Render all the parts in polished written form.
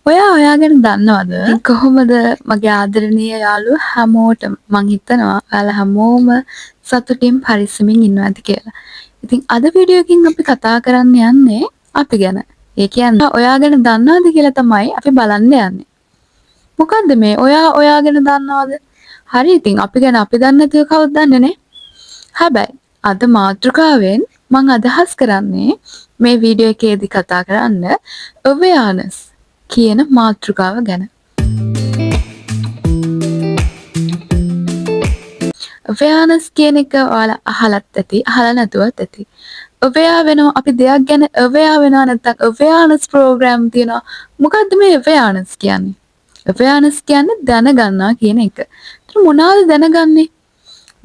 ඔයා ගැන දන්නවද? කොහොමද මගේ ආදරණීය යාළුවෝ හැමෝටම මං හිතනවා ඔයාලා හැමෝම සතුටින් පරිස්සමින් ඉන්නවාද කියලා. ඉතින් අද වීඩියෝ එකකින් අපි කතා කරන්න යන්නේ අපි ගැන. ඒ කියන්නේ ඔයා ගැන දන්නවද කියලා තමයි අපි බලන්න යන්නේ. මොකද්ද මේ ඔයා ගැන දන්නවද? හරි ඉතින් අපි ගැන අපි දන්නේ නැතුව කවුද දන්නේ නේ? හැබැයි අද මාතෘකාවෙන් මම අදහස් කරන්නේ මේ වීඩියෝ එකේදී කතා කරන්න awareness කියන මාතෘකාව ගැන. awareness කියන එක ඔයාලා අහලත් ඇති, අහලා නැතුවත් ඇති. aware වෙනවා අපි දෙයක් ගැන aware වෙනවා නැත්නම් awareness program තියෙනවා. මොකද්ද මේ awareness කියන්නේ? awareness කියන්නේ දැනගන්නවා කියන එක. ඒත් මොනවාද දැනගන්නේ?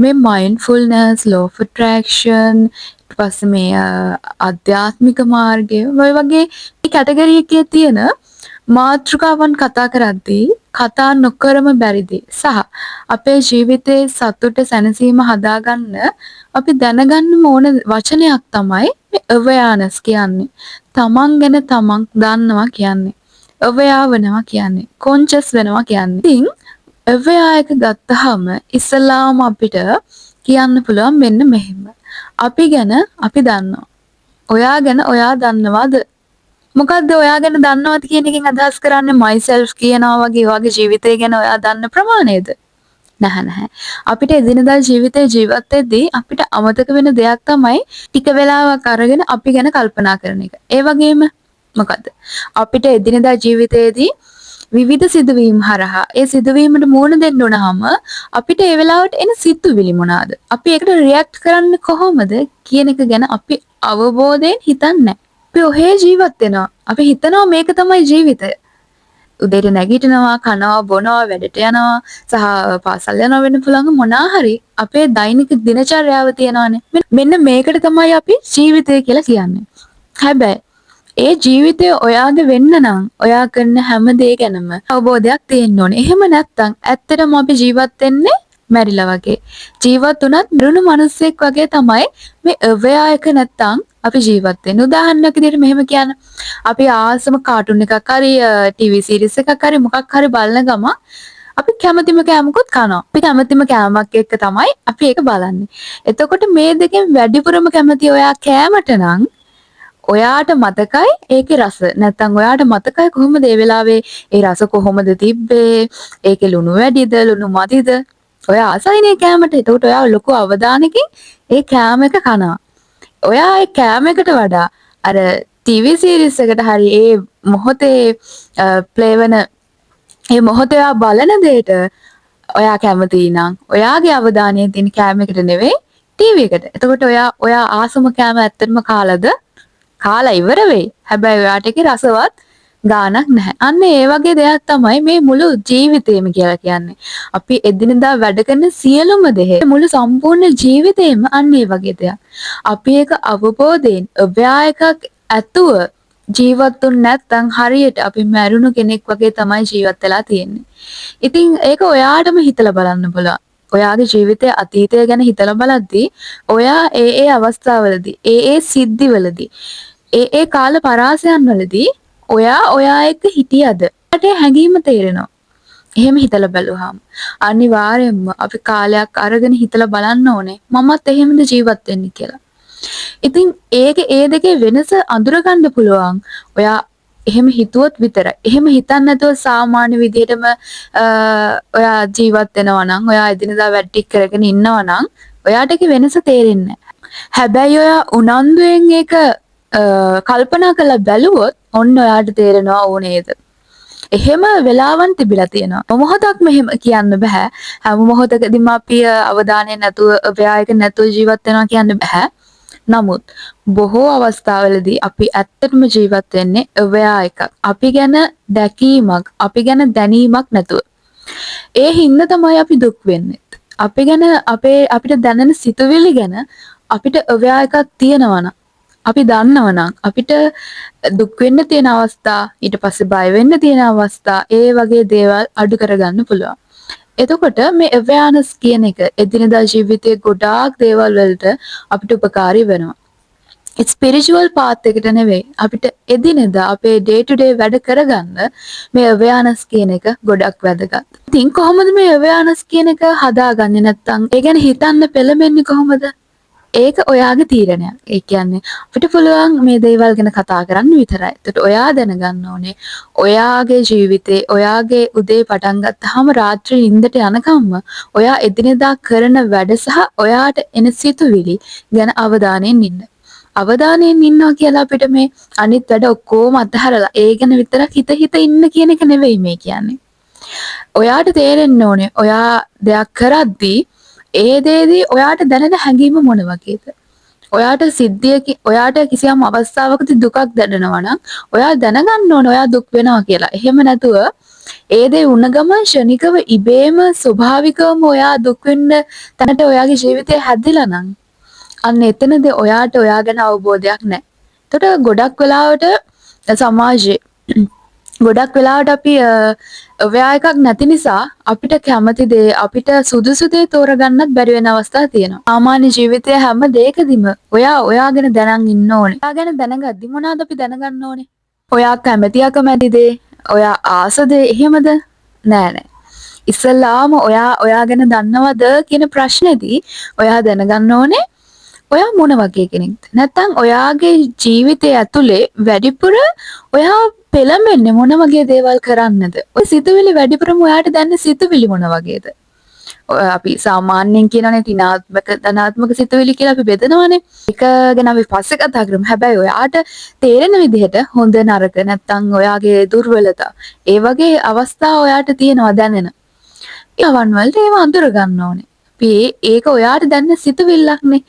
මේ mindfulness, law of attraction, ඊට පස්සේ මේ ආධ්‍යාත්මික මාර්ගය ඔය වගේ මේ කැටගරි එකේ තියෙන මාතෘකාවන් කතා කරද්දී කතා නොකරම බැරිදී සහ අපේ ජීවිතේ සතුට සැනසීම හදාගන්න අපි දැනගන්න ඕන වචනයක් තමයි මේ awareness කියන්නේ. තමන් ගැන තමන් දන්නවා කියන්නේ. aware වෙනවා කියන්නේ. conscious වෙනවා කියන්නේ. ඉතින් aware එක ගත්තාම ඉස්සලාම අපිට කියන්න පුළුවන් මෙන්න මෙහෙම. අපි ගැන අපි දන්නවා. ඔයා ගැන ඔයා දන්නවද? මොකද්ද ඔයා ගැන දන්නවද කියන එකෙන් අදහස් කරන්නේ myself කියනවා වගේ ඔයාගේ ජීවිතය ගැන ඔයා දන්න ප්‍රමාණයද? නැහැ. අපිට එදිනදා ජීවිතේ ජීවත් වෙද්දී අපිට අමතක වෙන දෙයක් තමයි ටික වෙලාවක් අරගෙන අපි ගැන කල්පනා කරන එක. ඒ වගේම මොකද්ද? අපිට එදිනදා ජීවිතයේදී විවිධ සිදුවීම් හරහා ඒ සිදුවීමට මුහුණ දෙන්න උනහම අපිට ඒ වෙලාවට එන සිතුවිලි මොනවාද? අපි ඒකට රියැක්ට් කරන්නේ කොහොමද කියන එක ගැන අපි අවබෝධයෙන් හිතන්නේ. අපි ඔහේ ජීවත් වෙනවා. අපි හිතනවා මේක තමයි ජීවිතය. උදේට නැගිටිනවා, කනවා, බොනවා, වැඩට යනවා, සහ පාසල් යනවා වෙන්න පුළුවන් මොනවා හරි අපේ දෛනික දිනචර්යාව තියෙනවානේ. මෙන්න මේකට තමයි අපි ජීවිතය කියලා කියන්නේ. හැබැයි ඒ ජීවිතය ඔයාගේ වෙන්න නම් ඔයා කරන හැම දේ ගැනම අවබෝධයක් තියෙන්න ඕනේ. එහෙම නැත්නම් ඇත්තටම අපි ජීවත් වෙන්නේ මැරිලා වගේ. ජීවත් වුණත් මරුණු මිනිස්සෙක් වගේ තමයි මේ aware එක නැත්නම් අපි ජීවත් වෙන්නේ. උදාහරණයක් විදිහට මෙහෙම කියන්න. අපි ආසම කාටුන් එකක් හරි ටීවී සීරීස් එකක් හරි මොකක් හරි බලන ගම අපි කැමතිම කෑමකුත් කනවා. අපි කැමතිම කෑමක් එක්ක තමයි අපි ඒක බලන්නේ. එතකොට මේ දෙකෙන් වැඩිපුරම කැමති ඔයා කෑමට නම් ඔයාට මතකයි ඒකේ රස. නැත්නම් ඔයාට මතකයි කොහොමද ඒ වෙලාවේ ඒ රස කොහොමද තිබ්බේ? ඒකේ ලුණු වැඩිද, ලුණු මදිද? ඔයා ආසයිනේ කෑමට. ඒකට ඔයා ලොකු අවධානයකින් ඒ කෑම එක කනවා. ඔයා ඒ කෑම එකට වඩා අර ටීවී සීරීස් එකට හරි ඒ මොහොතේ ප්ලේ වෙන ඒ මොහොතේ ඔයා බලන දෙයට ඔයා කැමතියි නම් ඔයාගේ අවධානය තියෙන කෑම එකට නෙවෙයි ටීවී එකට. එතකොට ඔයා ආසම කෑම ඇත්තටම කාලා ඉවර වෙයි. හැබැයි ඔයාට ඒකේ රසවත් ගානක් නැහැ. අන්න ඒ වගේ දෙයක් තමයි මේ මුළු ජීවිතේම කියලා කියන්නේ. අපි එදිනදා වැඩ කරන සියලුම දේ මුළු සම්පූර්ණ ජීවිතේම අන්න ඒ වගේ දෙයක්. අපි ඒක අවබෝධයෙන් aware එකක් ඇතුව ජීවත් වුනේ නැත්නම් හරියට අපි මැරුණු කෙනෙක් වගේ තමයි ජීවත් වෙලා තියෙන්නේ. ඉතින් ඒක ඔයාටම හිතලා බලන්න පුළුවන්. ඔයාගේ ජීවිතයේ අතීතය ගැන හිතලා බලද්දී ඔයා ඒ අවස්ථාවලදී ඒ සිද්ධිවලදී ඒ කාල පරාසයන් වලදී ඔයා එක්ක හිටියද? මට හැඟීම තේරෙනවා. එහෙම හිතලා බලුවාම අනිවාර්යයෙන්ම අපි කාලයක් අරගෙන හිතලා බලන්න ඕනේ මමත් එහෙමද ජීවත් වෙන්නේ කියලා. ඉතින් ඒ දෙකේ වෙනස අඳුරගන්න පුළුවන් ඔයා එහෙම හිතුවොත් විතරයි. එහෙම හිතන්නේ නැතුව සාමාන්‍ය විදිහටම ඔයා ජීවත් වෙනවා නම් ඔයා එදිනදා වැඩ ටික කරගෙන ඉන්නවා නම් ඔයාට ඒක වෙනස තේරෙන්නේ නැහැ. හැබැයි ඔයා උනන්දුවෙන් ඒක කල්පනා කරලා බැලුවොත් ඔන්න ඔයාට තේරෙනවා ඕනේද. එහෙම වෙලාවන් තිබිලා තියෙනවා. මොහොතක් මෙහෙම කියන්න බෑ. හැම මොහොතකදීම අපි අවධානය නැතුව ව්‍යායක නැතුව ජීවත් වෙනවා කියන්න බෑ. නමුත් බොහෝ අවස්ථාවලදී අපි ඇත්තටම ජීවත් වෙන්නේ aware එකක්. අපි ගැන දැකීමක්, අපි ගැන දැනීමක් නැතුව. ඒ හින්දා තමයි අපි දුක් වෙන්නේ. අපි ගැන අපිට දැනෙන සිතුවිලි ගැන අපිට aware එකක් තියෙනවා නම් අපි දන්නවනම් අපිට දුක් වෙන්න තියෙන අවස්ථා ඊට පස්සේ බය වෙන්න තියෙන අවස්ථා ඒ වගේ දේවල් අඩු කරගන්න පුළුවන්. එතකොට මේ awareness කියන එක එදිනදා ජීවිතයේ ගොඩාක් දේවල් වලට අපිට උපකාරී වෙනවා. ස්පිරිචුවල් පාත් එකට නෙවෙයි අපිට එදිනෙදා අපේ ඩේ ටු ඩේ වැඩ කරගන්න මේ අවයානස් කියන එක ගොඩක් වැදගත්. ඉතින් කොහොමද මේ අවයානස් කියන එක හදාගන්නේ නැත්නම් ඒ ගැන හිතන්න පෙළඹෙන්නේ කොහොමද? ඒක ඔයාගේ තීරණයක්. ඒ කියන්නේ අපිට පුළුවන් මේ දේවල් ගැන කතා කරන්න විතරයි. ඒකට ඔයා දැනගන්න ඕනේ ඔයාගේ ජීවිතේ ඔයාගේ උදේ පටන් ගත්තාම රාත්‍රී නිින්දට යනකම්ම ඔයා එදිනෙදා කරන වැඩ සහ ඔයාට එන සිතුවිලි ගැන අවධානයෙන් ඉන්න. අවධානයෙන් ඉන්නවා කියලා අපිට මේ අනිත් වැඩ ඔක්කොම අතහැරලා ඒ ගැන විතරක් හිත හිත ඉන්න කියන එක නෙවෙයි මේ කියන්නේ. ඔයාට තේරෙන්න ඕනේ ඔයා දෙයක් කරද්දී ඒ දේදී ඔයාට දැනෙන හැඟීම මොන වගේද? ඔයාට ඔයාට කිසියම් අවස්ථාවකදී දුකක් දැනෙනවා නම් ඔයා දැනගන්න ඕන ඔයා දුක් වෙනවා කියලා. එහෙම නැතුව ඒ දේ වුණ ගමන් ෂණිකව ඉබේම ස්වභාවිකවම ඔයා දුක් වෙන්න තැනට ඔයාගේ ජීවිතය හැදිලා නම් අන්න එතනදී ඔයාට ඔයා ගැන අවබෝධයක් නැහැ. ඒකට ගොඩක් වෙලාවට සමාජයේ ගොඩක් වෙලාවට අපි අවයා එකක් නැති නිසා අපිට කැමති දේ අපිට සුදුසු දේ තෝරගන්නත් බැරි වෙන අවස්ථා තියෙනවා. සාමාන්‍ය ජීවිතයේ හැම දෙයකදීම ඔයා ගැන දැනන් ඉන්න ඕනේ. ඔයා ගැන දැනගද්දි මොනවද අපි දැනගන්න ඕනේ? ඔයා කැමති අකමැති දේ, ඔයා ආස දේ එහෙමද? නෑ. ඉස්සල්ලාම ඔයා ගැන දන්නවද කියන ප්‍රශ්නේදී ඔයා දැනගන්න ඕනේ ඔයා මොන වගේ කෙනෙක්ද? නැත්නම් ඔයාගේ ජීවිතය ඇතුලේ වැඩිපුර ඔයා පෙළඹෙන්නේ මොන වගේ දේවල් කරන්නද? ඔය සිතුවිලි වැඩිපුරම ඔයාට දැනෙන සිතුවිලි මොන වගේද? අපි සාමාන්‍යයෙන් කියනනේ ඍණාත්මක ධනාත්මක සිතුවිලි කියලා අපි බෙදනවානේ. ඒක ගැන අපි පස්සේ කතා කරමු. හැබැයි ඔයාට තේරෙන විදිහට හොඳ නරක නැත්නම් ඔයාගේ දුර්වලතා ඒ වගේ අවස්ථා ඔයාට තියෙනවා දැනෙන. ඒවන් වලට ඒව අඳුර ගන්න ඕනේ. ඒක ඔයාට දැනෙන සිතුවිල්ලක්නේ.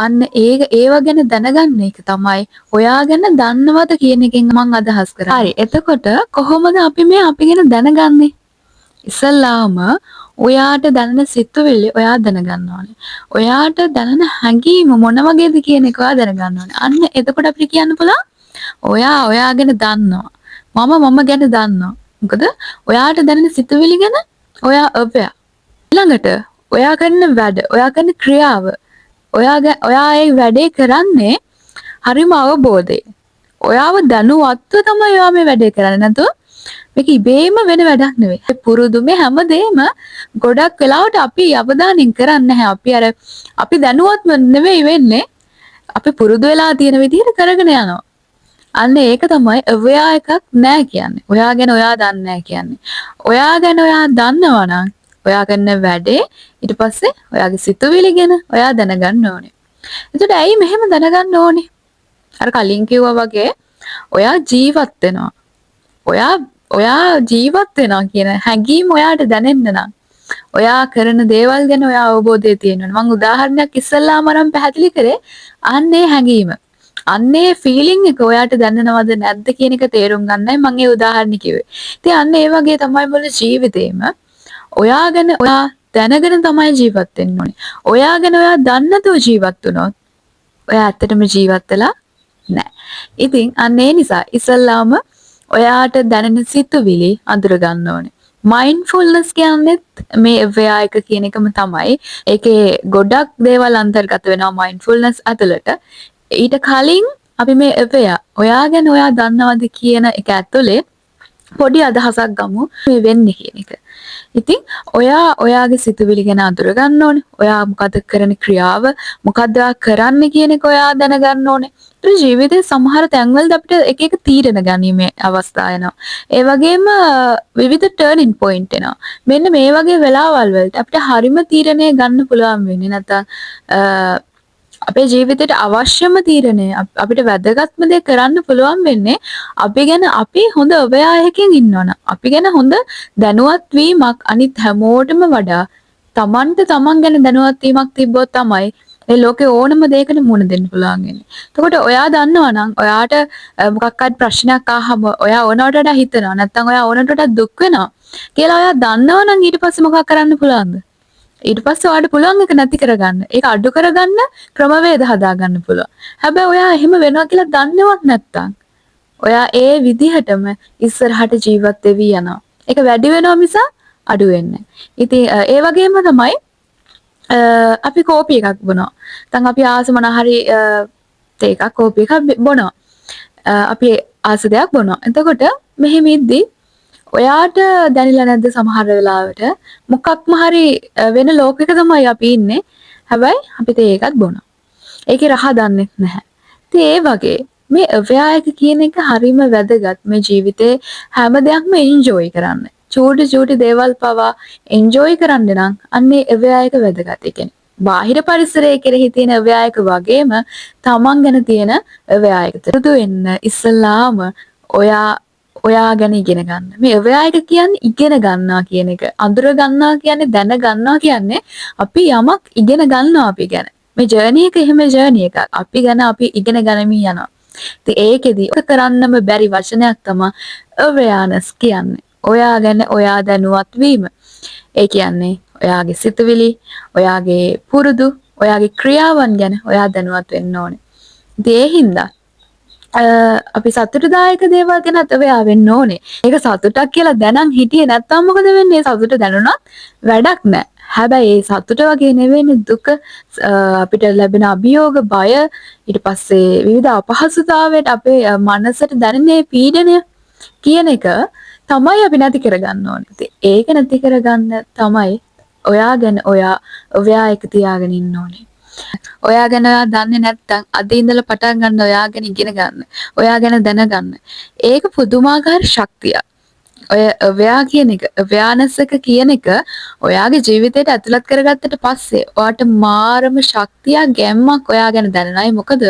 අන්න ඒව ගැන දැනගන්න එක තමයි ඔයා ගැන දන්නවද කියන එකෙන් මම අදහස් කරන්නේ. හරි. එතකොට කොහොමද අපි ගැන දැනගන්නේ? ඉස්සල්ලාම ඔයාට දැනෙන සිතුවිලි ඔයා දැනගන්න ඕනේ. ඔයාට දැනෙන හැඟීම මොන වගේද කියන එක ඔයා දැනගන්න ඕනේ. අන්න එතකොට අපිට කියන්න පුළුවන් ඔයා ගැන දන්නවා. මම ගැන දන්නවා. මොකද ඔයාට දැනෙන සිතුවිලි ගැන ඔයා අවare. ඊළඟට ඔයා කරන වැඩ, ඔයා කරන ක්‍රියාව ඔයා ඒ වැඩේ කරන්නේ හරිම අවබෝධයෙන්. ඔයාව දැනුවත්ව තමයි ඔයා මේ වැඩේ කරන්නේ. නැතුව මේක ඉබේම වෙන වැඩක් නෙවෙයි. පුරුදු මේ හැමදේම ගොඩක් වෙලාවට අපි අවධානයෙන් කරන්නේ නැහැ. අපි දැනුවත්ව නෙවෙයි වෙන්නේ. අපි පුරුදු වෙලා තියෙන විදිහට කරගෙන යනවා. අන්න ඒක තමයි අවයා එකක් නැහැ කියන්නේ. ඔයා ගැන ඔයා දන්නේ නැහැ කියන්නේ. ඔයා ගැන ඔයා දන්නවා නම් ඔයා කරන වැඩේ ඊට පස්සේ ඔයාගේ සිතුවිලි ගැන ඔයා දැනගන්න ඕනේ. එතකොට ඇයි මෙහෙම දැනගන්න ඕනේ? අර කලින් කිව්වා වගේ ඔයා ජීවත් වෙනවා. ඔයා ජීවත් වෙනවා කියන හැඟීම ඔයාට දැනෙන්න නම් ඔයා කරන දේවල් ගැන ඔයා අවබෝධය තියෙන්න ඕනේ. මම උදාහරණයක් ඉස්සල්ලාම අරන් පැහැදිලි කරේ අන්නේ හැඟීම. අන්නේ ෆීලිං එක ඔයාට දැනෙනවද නැද්ද කියන එක තේරුම් ගන්නයි මම ඒ උදාහරණ කිව්වේ. ඉතින් අන්න ඒ වගේ තමයි මුළු ජීවිතේම ඔයා ගැන ඔයා දැනගෙන තමයි ජීවත් වෙන්න ඕනේ. ඔයා ගැන ඔයා දන්නේ නැතුව ජීවත් වුණොත් ඔයා ඇත්තටම ජීවත් වෙලා නැහැ. ඉතින් අන්න ඒ නිසා ඉස්සල්ලාම ඔයාට දැනෙන සිතුවිලි අඳුර ගන්න ඕනේ. මයින්ඩ්ෆුල්නස් කියන්නේ මේ අවයා එක කියන එකම තමයි. ඒකේ ගොඩක් දේවල් අන්තර්ගත වෙනවා මයින්ඩ්ෆුල්නස් ඇතුළට. ඊට කලින් අපි මේ අවයා ඔයා ගැන ඔයා දන්නවද කියන එක ඇතුලේ පොඩි අදහසක් ගමු මේ වෙන්නේ කියන එක. ඉතින් ඔයාගේ සිතුවිලි ගැන අඳුර ගන්න ඕනේ. ඔයා මොකද කරන ක්‍රියාව, මොකද්ද කරන්නේ කියන එක ඔයා දැනගන්න ඕනේ. ඒ ජීවිතේ සමහර තැන්වලදී අපිට එක එක තීරණ ගැනීමේ අවස්ථා එනවා. ඒ වගේම විවිධ ටර්නින් පොයින්ට් එනවා. මෙන්න මේ වගේ වෙලාවල් වලට අපිට හරිම තීරණය ගන්න පුළුවන් වෙන්නේ නැත්නම් අපේ ජීවිතයට අවශ්‍යම තීරණය අපිට වැදගත්ම දේ කරන්න පුළුවන් වෙන්නේ අපි ගැන අපි හොඳ අවයායකින් ඉන්නවනම් අපි ගැන හොඳ දැනුවත් වීමක් අනිත් හැමෝටම වඩා තමන්ට තමන් ගැන දැනුවත් වීමක් තිබ්බොත් තමයි මේ ලෝකේ ඕනම දෙයකට මුහුණ දෙන්න පුළුවන් වෙන්නේ. එතකොට ඔයා දන්නවා නම් ඔයාට මොකක් හරි ප්‍රශ්නයක් ආවම ඔයා ඕනවට වඩා හිතනවා නැත්නම් ඔයා ඕනවට වඩා දුක් වෙනවා කියලා ඔයා දන්නවා නම් ඊට පස්සේ මොකක් කරන්න පුළුවන්ද? ඊට පස්සේ ඔයාලට පුළුවන් එක නැති කරගන්න. ඒක අඩු කරගන්න ක්‍රමවේද හදාගන්න පුළුවන්. හැබැයි ඔයා එහෙම වෙනවා කියලා දන්නවත් නැත්තම් ඔයා ඒ විදිහටම ඉස්සරහට ජීවත් වෙවි යනවා. ඒක වැඩි වෙනවා මිස අඩු වෙන්නේ නැහැ. ඉතින් ඒ වගේම තමයි අපි කෝපි එකක් බොනවා. නැත්නම් අපි ආස මොන හරි තේ එකක් කෝපි එකක් බොනවා. අපි ආස දෙයක් බොනවා. එතකොට මෙහෙම ඉද්දි ඔයාට දැනෙලා නැද්ද සමහර වෙලාවට මොකක්ම හරි වෙන ලෝකයක තමයි අපි ඉන්නේ. හැබැයි අපි තේ එකක් බොනවා. ඒකේ රහ දන්නෙත් නැහැ. ඉතින් ඒ වගේ මේ අව්‍යායක කියන එක හරිම වැදගත්. මේ ජීවිතේ හැම දෙයක්ම එන්ජොයි කරන්න. චූටි චූටි දේවල් පවා එන්ජොයි කරන්න නම් අන්නේ අව්‍යායක වැදගත්. ඒ කියන්නේ බාහිර පරිසරයේ කෙරෙහි තියෙන අව්‍යායක වගේම තමන් ගැන තියෙන අව්‍යායක තුරු වෙන්න ඉස්සලාම ඔයා ගැන ඉගෙන ගන්න. මේ අව්‍යායක කියන්නේ ඉගෙන ගන්නවා කියන එක. අඳුර ගන්නවා කියන්නේ දැන ගන්නවා කියන්නේ අපි යමක් ඉගෙන ගන්නවා අපි ගැන. මේ ජර්නි එක එහෙම ජර්නි එකක්. අපි ගැන අපි ඉගෙන ගනිමින් යනවා. ඉතින් ඒකෙදි ඔක කරන්නම බැරි වචනයක් තමයි awareness කියන්නේ. ඔයා ගැන ඔයා දැනුවත් වීම. ඒ කියන්නේ ඔයාගේ සිතුවිලි, ඔයාගේ පුරුදු, ඔයාගේ ක්‍රියාවන් ගැන ඔයා දැනුවත් වෙන්න ඕනේ. ඉතින් ඒ හින්දා අපි සතුටුදායක දේවල් ගැනත් ඔයා වෙන්න ඕනේ. ඒක සතුටක් කියලා දැනන් හිටියේ නැත්තම් මොකද වෙන්නේ? සතුට දැනුණත් වැඩක් නැහැ. හැබැයි ඒ සතුට වගේ නෙවෙයි දුක, අපිට ලැබෙන අභියෝග, බය, ඊට පස්සේ විවිධ අපහසුතාවයට අපේ මනසට දැනෙන පීඩනය කියන එක තමයි අපි නැති කරගන්න ඕනේ. ඉතින් ඒක නැති කරගන්න තමයි ඔයා ගැන ඔයා එක තියාගෙන ඉන්න ඕනේ. ඔයා ගැන ඔයා දන්නේ නැත්නම් අද ඉඳලා පටන් ගන්න ඔයා ගැන ඉගෙන ගන්න. ඔයා ගැන දැනගන්න. ඒක පුදුමාකාර ශක්තියක්. ඔය අව්‍යා කියන එක, අව්‍යානස් එක කියන එක ඔයාගේ ජීවිතයට ඇතුළත් කරගත්තට පස්සේ ඔයාට මාරම ශක්තියක්, ගැම්මක් ඔයා ගැන දැනෙනයි. මොකද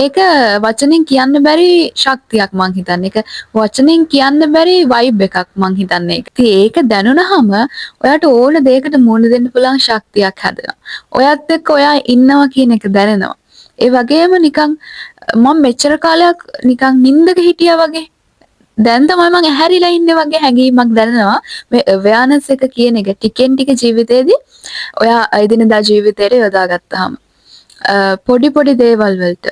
ඒක වචනෙන් කියන්න බැරි ශක්තියක් මං හිතන්නේ. ඒක වචනෙන් කියන්න බැරි වයිබ් එකක් මං හිතන්නේ. ඉතින් ඒක දැනුණාම ඔයාට ඕන දෙයකට මුහුණ දෙන්න පුළුවන් ශක්තියක් හැදෙනවා. ඔයත් එක්ක ඔයා ඉන්නවා කියන එක දැනෙනවා. ඒ වගේම නිකන් මම මෙච්චර කාලයක් නිකන් නිින්දක හිටියා වගේ දැන් තමයි මම ඇහැරිලා ඉන්නේ වගේ හැඟීමක් දැනෙනවා. මේ අව්‍යානස් එක කියන එක ටිකෙන් ටික ජීවිතේදී ඔයා එදිනදා ජීවිතේට යොදාගත්තාම පොඩි පොඩි දේවල් වලට,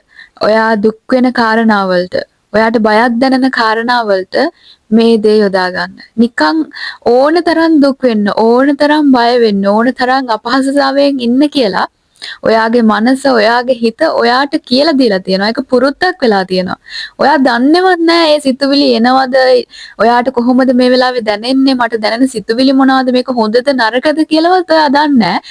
ඔයා දුක් වෙන කාරණා වලට, ඔයාට බයක් දැනෙන කාරණා වලට මේ දේ යොදා ගන්න. නිකන් ඕන තරම් දුක් වෙන්න, ඕන තරම් බය වෙන්න, ඕන තරම් අපහසුතාවයෙන් ඉන්න කියලා ඔයාගේ මනස, ඔයාගේ හිත ඔයාට කියලා දීලා තියෙනවා. ඒක පුරුද්දක් වෙලා තියෙනවා. ඔයා දන්නේවත් නැහැ මේ සිතුවිලි එනවද? ඔයාට කොහොමද මේ වෙලාවේ දැනෙන්නේ? මට දැනෙන සිතුවිලි මොනවද? මේක හොඳද නරකද කියලාවත් ඔයා දන්නේ නැහැ.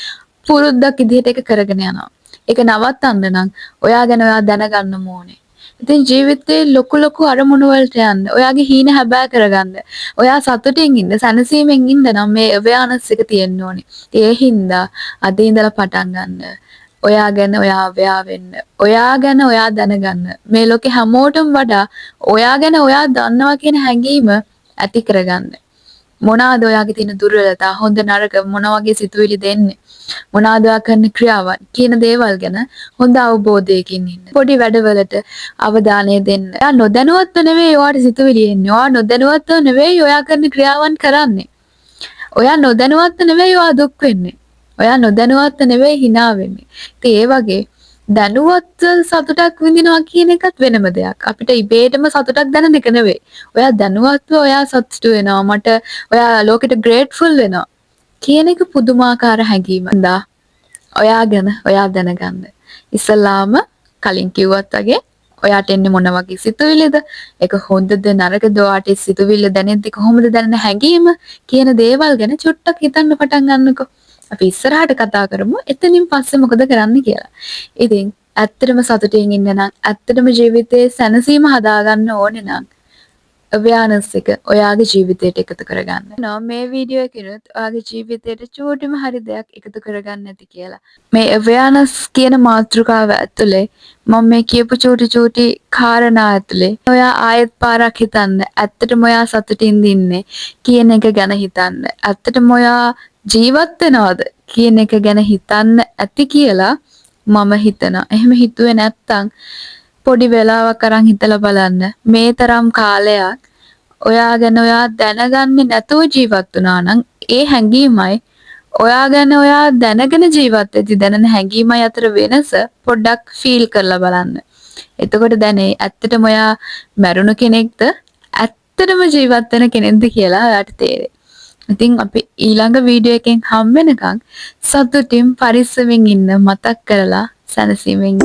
පුරුද්දක් විදිහට ඒක කරගෙන යනවා. ඒක නවත්තන්න නම් ඔයා ගැන ඔයා දැනගන්න ඕනේ. ඉතින් ජීවිතේ ලොකු අරමුණු වලට යන්න, ඔයාගේ හීන හැබෑ කරගන්න, ඔයා සතුටින් ඉන්න, සැනසීමෙන් ඉන්න නම් මේ අව්‍යානස් එක තියෙන්න ඕනේ. ඒ හින්දා අද ඉඳලා පටන් ගන්න. ඔයා ගැන ඔයා අව්‍යා වෙන්න. ඔයා ගැන ඔයා දැනගන්න. මේ ලෝකේ හැමෝටම වඩා ඔයා ගැන ඔයා දන්නවා කියන හැඟීම ඇති කරගන්න. මොනවාද ඔයාගේ තියෙන දුර්වලතා, හොඳ නරක, මොන වගේ සිතුවිලි දෙන්නේ, මොනවාද ඔයා කරන ක්‍රියාවන් කියන දේවල් ගැන හොඳ අවබෝධයකින් ඉන්න. පොඩි වැඩවලට අවධානය දෙන්න. ඔයා නොදැනුවත්ව නෙවෙයි ඔයාට සිතුවිලි එන්නේ. ඔයා නොදැනුවත්ව නෙවෙයි ඔයා කරන ක්‍රියාවන් කරන්නේ. ඔයා නොදැනුවත්ව නෙවෙයි ඔයා දුක් වෙන්නේ. ඔයා නොදැනුවත්ව නෙවෙයි hina වෙන්නේ. ඉතින් ඒ වගේ දැනුවත්ව සතුටක් විඳිනවා කියන එකත් වෙනම දෙයක්. අපිට ඉබේටම සතුටක් දැනෙන එක නෙවෙයි. ඔයා දැනුවත්ව ඔයා සතුටු වෙනවා. මට ඔයා ලෝකෙට ග්‍රේට්ෆුල් වෙනවා කියන එක පුදුමාකාර හැඟීමක්. ඔයා ගැන ඔයා දැනගන්න. ඉස්සලාම කලින් කිව්වත් වගේ ඔයාට එන්නේ මොන වගේ සිතුවිලිද? ඒක හොඳද නරකද? ඔයාට සිතුවිල්ල දැනෙද්දි කොහොමද දැනෙන හැඟීම කියන දේවල් ගැන චුට්ටක් හිතන්න පටන් ගන්නකෝ. අපි ඉස්සරහට කතා කරමු එතනින් පස්සේ මොකද කරන්න කියලා. ඉතින් ඇත්තටම සතුටින් ඉන්න නම්, ඇත්තටම ජීවිතේ සැනසීම හදාගන්න ඕනේ නම් අව්‍යානස් එක ඔයාගේ ජීවිතයට එකතු කරගන්න. මේ වීඩියෝ එකෙනුත් ඔයාගේ ජීවිතයට චූටිම හරි දෙයක් එකතු කරගන්න ඇති කියලා. මේ අව්‍යානස් කියන මාතෘකාව ඇතුලේ මම මේ කියපු චූටි කාරණා ඇතුලේ ඔයා ආයෙත් පාරක් හිතන්න. ඇත්තටම ඔයා සතුටින් ඉන්නේ කියන එක ගැන හිතන්න. ඇත්තටම ඔයා ජීවත් වෙනවද කියන එක ගැන හිතන්න ඇති කියලා මම හිතනවා. එහෙම හිතුවේ නැත්තම් පොඩි වෙලාවක් අරන් හිතලා බලන්න. මේ තරම් කාලයක් ඔයා ගැන ඔයා දැනගන්නේ නැතුව ජීවත් වුණා නම් ඒ හැඟීමයි ඔයා ගැන ඔයා දැනගෙන ජීවත් වෙද්දි දැනෙන හැඟීමයි අතර වෙනස පොඩ්ඩක් ෆීල් කරලා බලන්න. එතකොට දැනේ ඇත්තටම ඔයා මරුණු කෙනෙක්ද ඇත්තටම ජීවත් වෙන කෙනෙක්ද කියලා ඔයාට තේරෙයි. ඉතින් අපි ඊළඟ වීඩියෝ එකෙන් හම් වෙනකන් සතුටින් පරිස්සමින් ඉන්න මතක් කරලා සැනසීමෙන්